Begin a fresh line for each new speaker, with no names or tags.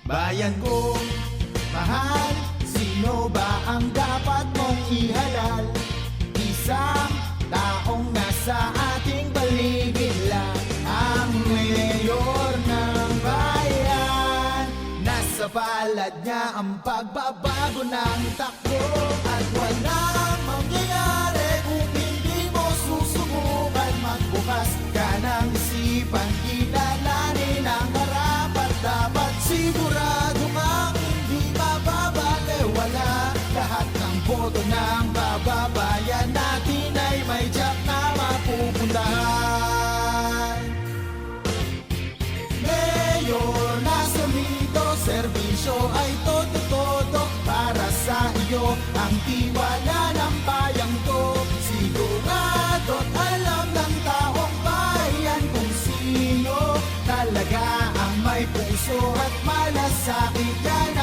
Bayan ko, mahal, sino ba ang dapat mong ihalal? Isang taong nasa ating paligid lang, ang mayor ng bayan. Nasa palad niya ang pagbabago ng takbo, at walang mangyayari kung hindi mo susubukan. Magbukas ka ng isipan, kilalanin ang harap, at dapat sigurado kang hindi mababalewala. Lahat ng boto ng kababayan natin ay may tiyak na mapupuntahan. Mayor, nasa mito, serbisyo ay todo-todo para sa iyo. Ang tiwala ng bayang to, sigurado't alam ng taong bayan kung sino talaga ang may puso at malasakit. Yan